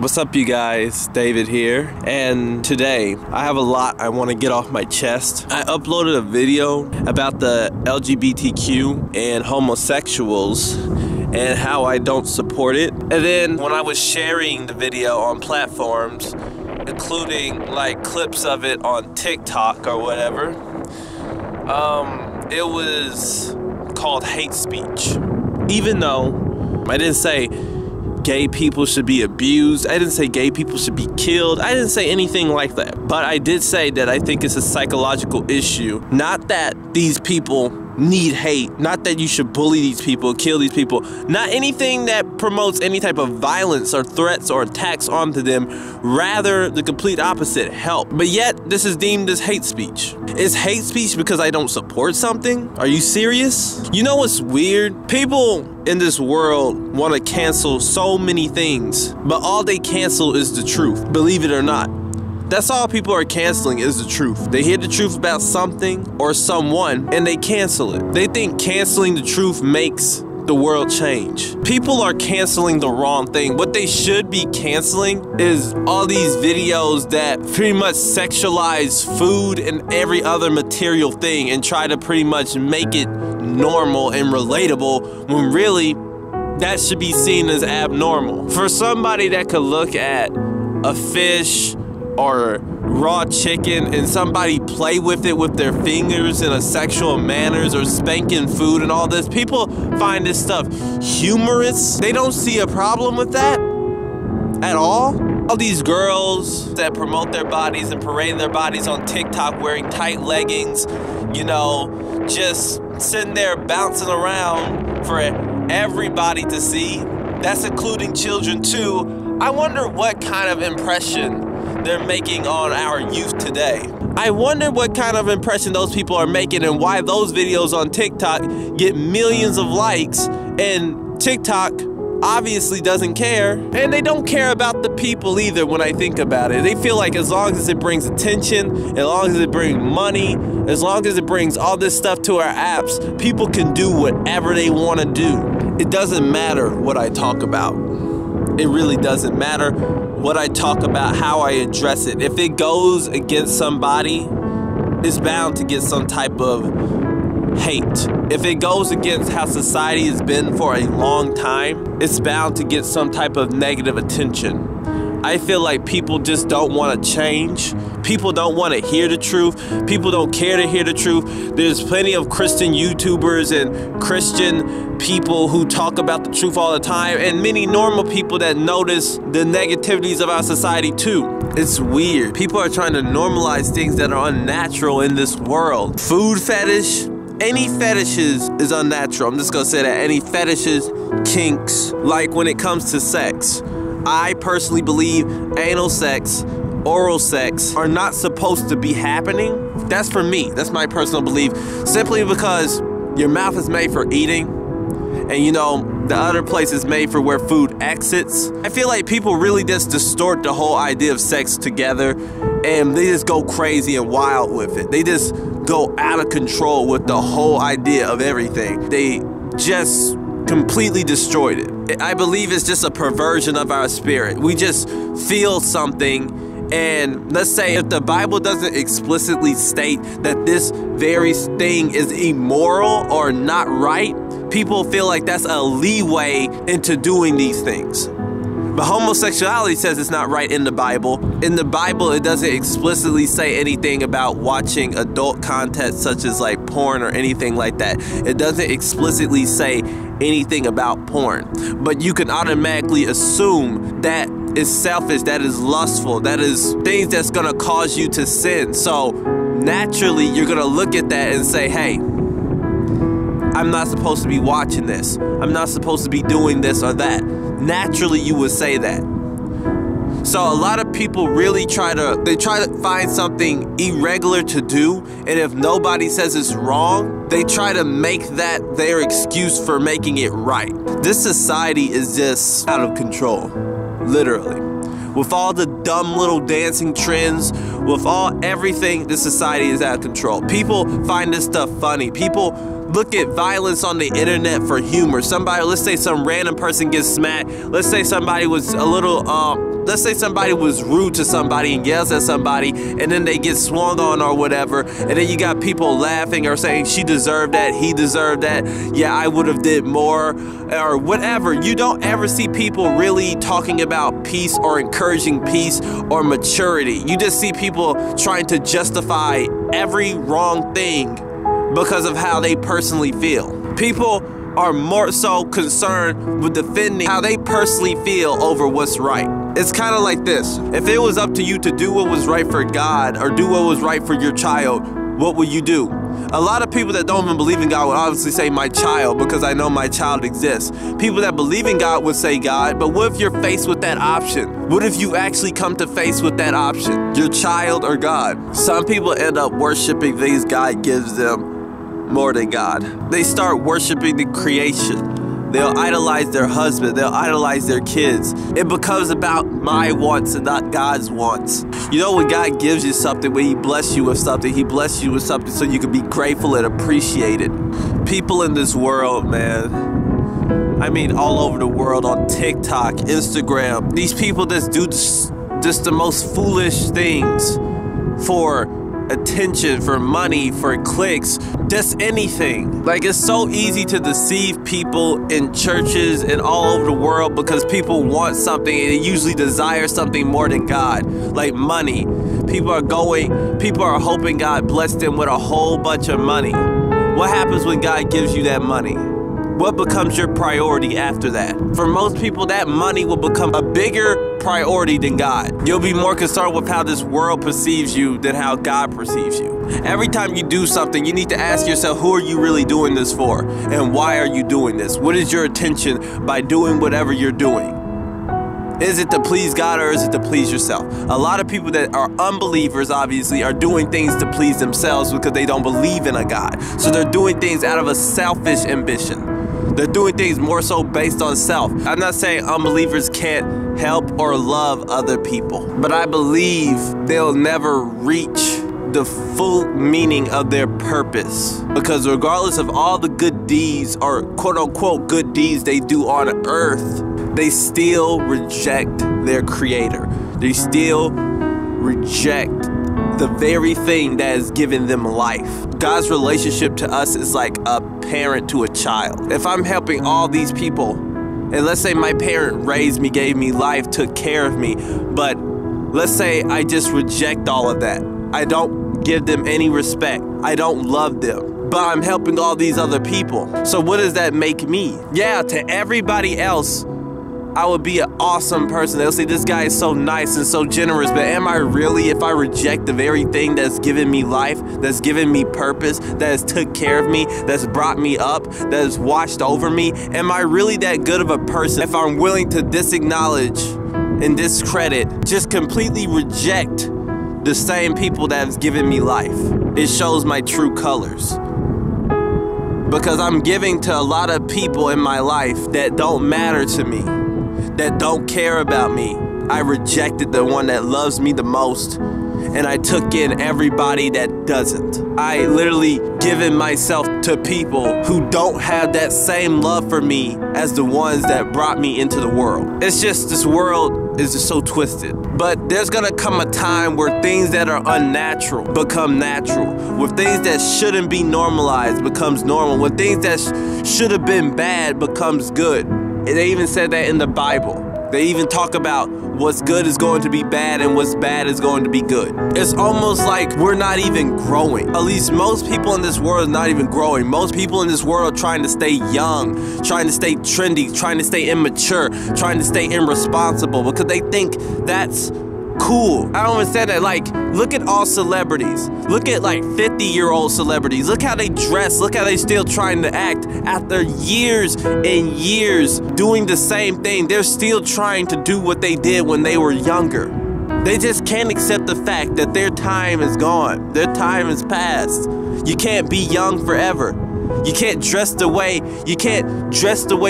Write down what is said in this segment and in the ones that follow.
What's up, you guys? David here, and today I have a lot I want to get off my chest. I uploaded a video about the LGBTQ and homosexuals and how I don't support it. And then when I was sharing the video on platforms, including like clips of it on TikTok or whatever, it was called hate speech. Even though I didn't say gay people should be abused, I didn't say gay people should be killed, I didn't say anything like that. But I did say that I think it's a psychological issue. Not that these people need hate, not that you should bully these people, kill these people, not anything that promotes any type of violence or threats or attacks onto them, rather the complete opposite, help. But yet this is deemed as hate speech. Is hate speech because I don't support something? Are you serious? You know what's weird? People in this world want to cancel so many things, but all they cancel is the truth, believe it or not. That's all people are canceling is the truth. They hear the truth about something or someone and they cancel it. They think canceling the truth makes the world change. People are canceling the wrong thing. What they should be canceling is all these videos that pretty much sexualize food and every other material thing and try to pretty much make it normal and relatable when really that should be seen as abnormal. For somebody that could look at a fish or raw chicken and somebody play with it with their fingers in a sexual manners or spanking food and all this, people find this stuff humorous. They don't see a problem with that at all. All these girls that promote their bodies and parade their bodies on TikTok wearing tight leggings, you know, just sitting there bouncing around for everybody to see. That's including children too. I wonder what kind of impression they're making on our youth today. I wonder what kind of impression those people are making and why those videos on TikTok get millions of likes and TikTok obviously doesn't care. And they don't care about the people either when I think about it. They feel like as long as it brings attention, as long as it brings money, as long as it brings all this stuff to our apps, people can do whatever they want to do. It doesn't matter what I talk about. It really doesn't matter what I talk about, how I address it. If it goes against somebody, it's bound to get some type of hate. If it goes against how society has been for a long time, it's bound to get some type of negative attention. I feel like people just don't want to change. People don't want to hear the truth. People don't care to hear the truth. There's plenty of Christian YouTubers and Christian people who talk about the truth all the time, and many normal people that notice the negativities of our society too. It's weird. People are trying to normalize things that are unnatural in this world. Food fetish, any fetishes is unnatural. I'm just gonna say that. Any fetishes, kinks, like when it comes to sex. I personally believe anal sex, oral sex are not supposed to be happening. That's for me. That's my personal belief. Simply because your mouth is made for eating, and you know, the other place is made for where food exits. I feel like people really just distort the whole idea of sex together, and they just go crazy and wild with it. They just go out of control with the whole idea of everything. They just completely destroyed it. I believe it's just a perversion of our spirit. We just feel something, and let's say if the Bible doesn't explicitly state that this very thing is immoral or not right, people feel like that's a leeway into doing these things. But homosexuality says it's not right in the Bible. In the Bible, it doesn't explicitly say anything about watching adult content such as like porn or anything like that. It doesn't explicitly say anything about porn. But you can automatically assume that is selfish, that is lustful, that is things that's gonna cause you to sin. So naturally, you're gonna look at that and say, hey, I'm not supposed to be watching this. I'm not supposed to be doing this or that. Naturally, you would say that. So a lot of people really try to find something irregular to do, and if nobody says it's wrong, they try to make that their excuse for making it right. This society is just out of control, literally. With all the dumb little dancing trends, with everything, this society is out of control. People find this stuff funny. People look at violence on the internet for humor. Somebody, let's say some random person gets smacked. Let's say somebody was a little let's say somebody was rude to somebody and yells at somebody, and then they get swung on or whatever, and then you got people laughing or saying she deserved that, he deserved that, yeah, I would have did more, or whatever. You don't ever see people really talking about peace or encouraging peace or maturity. You just see people trying to justify every wrong thing because of how they personally feel. People are more so concerned with defending how they personally feel over what's right. It's kind of like this. If it was up to you to do what was right for God or do what was right for your child, what would you do? A lot of people that don't even believe in God would obviously say my child, because I know my child exists. People that believe in God would say God, but what if you're faced with that option? What if you actually come to face with that option? Your child or God? Some people end up worshiping things God gives them more than God. They start worshiping the creation. They'll idolize their husband, they'll idolize their kids. It becomes about my wants and not God's wants. You know, when God gives you something, when he bless you with something, he bless you with something so you can be grateful and appreciate it. People in this world, man, I mean all over the world, on TikTok, Instagram, these people that do just the most foolish things for attention, for money, for clicks, just anything. Like, it's so easy to deceive people in churches and all over the world because people want something and they usually desire something more than God, like money. People are hoping God bless them with a whole bunch of money. What happens when God gives you that money? What becomes your priority after that? For most people, that money will become a bigger priority than God. You'll be more concerned with how this world perceives you than how God perceives you. Every time you do something, you need to ask yourself, who are you really doing this for? And why are you doing this? What is your intention by doing whatever you're doing? Is it to please God or is it to please yourself? A lot of people that are unbelievers, obviously, are doing things to please themselves because they don't believe in a God. So they're doing things out of a selfish ambition. They're doing things more so based on self. I'm not saying unbelievers can't help or love other people, but I believe they'll never reach the full meaning of their purpose, because regardless of all the good deeds or quote-unquote good deeds they do on earth, they still reject their creator. They still reject the very thing that has given them life. God's relationship to us is like a parent to a child. If I'm helping all these people, and let's say my parent raised me, gave me life, took care of me, but let's say I just reject all of that. I don't give them any respect. I don't love them, but I'm helping all these other people. So what does that make me? Yeah, to everybody else, I would be an awesome person. They'll say, this guy is so nice and so generous, but am I really, if I reject the very thing that's given me life, that's given me purpose, that has took care of me, that's brought me up, that has watched over me, am I really that good of a person if I'm willing to disacknowledge and discredit, just completely reject the same people that has given me life? It shows my true colors. Because I'm giving to a lot of people in my life that don't matter to me, that don't care about me. I rejected the one that loves me the most, and I took in everybody that doesn't. I literally given myself to people who don't have that same love for me as the ones that brought me into the world. It's just, this world is just so twisted. But there's gonna come a time where things that are unnatural become natural. Where things that shouldn't be normalized becomes normal. Where things that should have been bad becomes good. They even said that in the Bible. They even talk about what's good is going to be bad and what's bad is going to be good. It's almost like we're not even growing. At least most people in this world are not even growing. Most people in this world are trying to stay young, trying to stay trendy, trying to stay immature, trying to stay irresponsible because they think that's cool. I don't understand that. Like, look at all celebrities. Look at like 50-year-old celebrities. Look how they dress. Look how they still trying to act. After years and years doing the same thing, they're still trying to do what they did when they were younger. They just can't accept the fact that their time is gone. Their time is past. You can't be young forever. You can't dress the way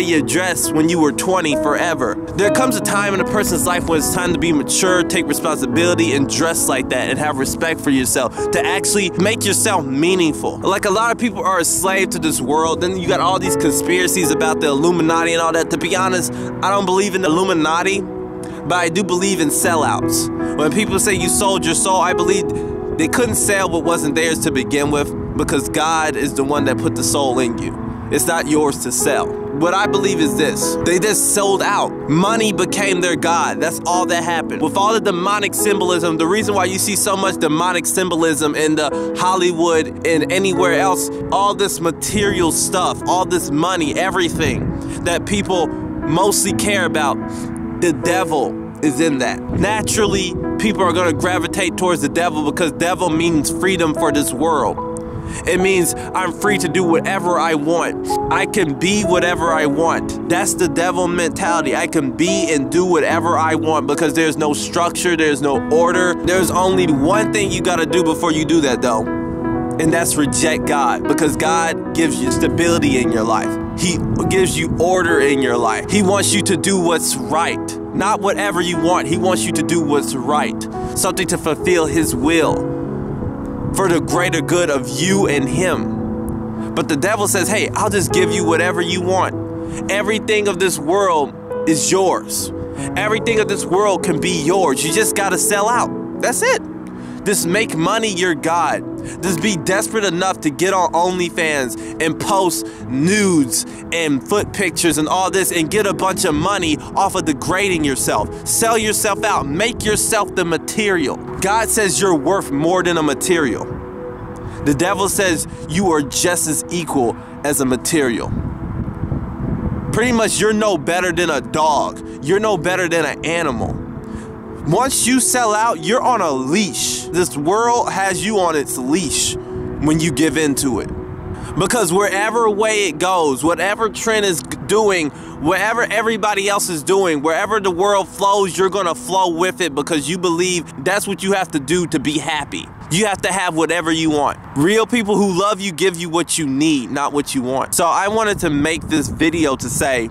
you dressed when you were 20 forever. There comes a time in a person's life when it's time to be mature, take responsibility, and dress like that, and have respect for yourself, to actually make yourself meaningful. Like, a lot of people are a slave to this world. Then you got all these conspiracies about the Illuminati and all that. To be honest, I don't believe in the Illuminati. but I do believe in sellouts. When people say you sold your soul, I believe they couldn't sell what wasn't theirs to begin with, because God is the one that put the soul in you. It's not yours to sell. What I believe is this: they just sold out. Money became their God. That's all that happened. With all the demonic symbolism, the reason why you see so much demonic symbolism in the Hollywood and anywhere else, all this material stuff, all this money, everything that people mostly care about, the devil is in that. Naturally, people are going to gravitate towards the devil because devil means freedom for this world. It means I'm free to do whatever I want. I can be whatever I want. That's the devil mentality. I can be and do whatever I want because there's no structure, there's no order. There's only one thing you gotta do before you do that though, and that's reject God, because God gives you stability in your life. He gives you order in your life. He wants you to do what's right, not whatever you want. He wants you to do what's right, something to fulfill His will, for the greater good of you and Him. But the devil says, hey, I'll just give you whatever you want. Everything of this world is yours. Everything of this world can be yours. You just gotta sell out. That's it. Just make money your God. Just be desperate enough to get on OnlyFans and post nudes and foot pictures and all this and get a bunch of money off of degrading yourself. Sell yourself out. Make yourself the material. God says you're worth more than a material. The devil says you are just as equal as a material. Pretty much you're no better than a dog. You're no better than an animal. Once you sell out, you're on a leash. This world has you on its leash when you give into it. Because wherever way it goes, whatever trend is doing, wherever everybody else is doing, wherever the world flows, you're gonna flow with it because you believe that's what you have to do to be happy. You have to have whatever you want. Real people who love you give you what you need, not what you want. So I wanted to make this video to say,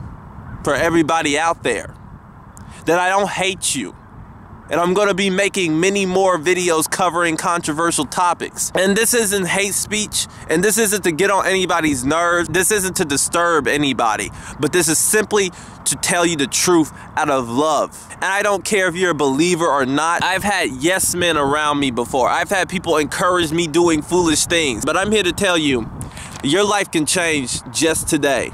for everybody out there, that I don't hate you. And I'm gonna be making many more videos covering controversial topics. And this isn't hate speech, and this isn't to get on anybody's nerves. This isn't to disturb anybody, but this is simply to tell you the truth out of love. And I don't care if you're a believer or not. I've had yes men around me before. I've had people encourage me doing foolish things, but I'm here to tell you, your life can change just today.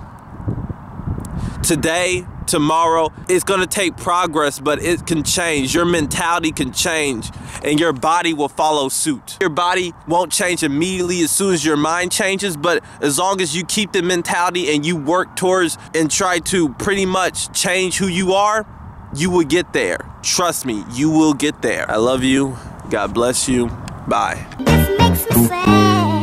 Today, tomorrow, it's gonna take progress, but it can change. Your mentality can change and your body will follow suit. Your body won't change immediately as soon as your mind changes, but as long as you keep the mentality and you work towards and try to pretty much change who you are, you will get there. Trust me, you will get there. I love you. God bless you. Bye. This makes me sad.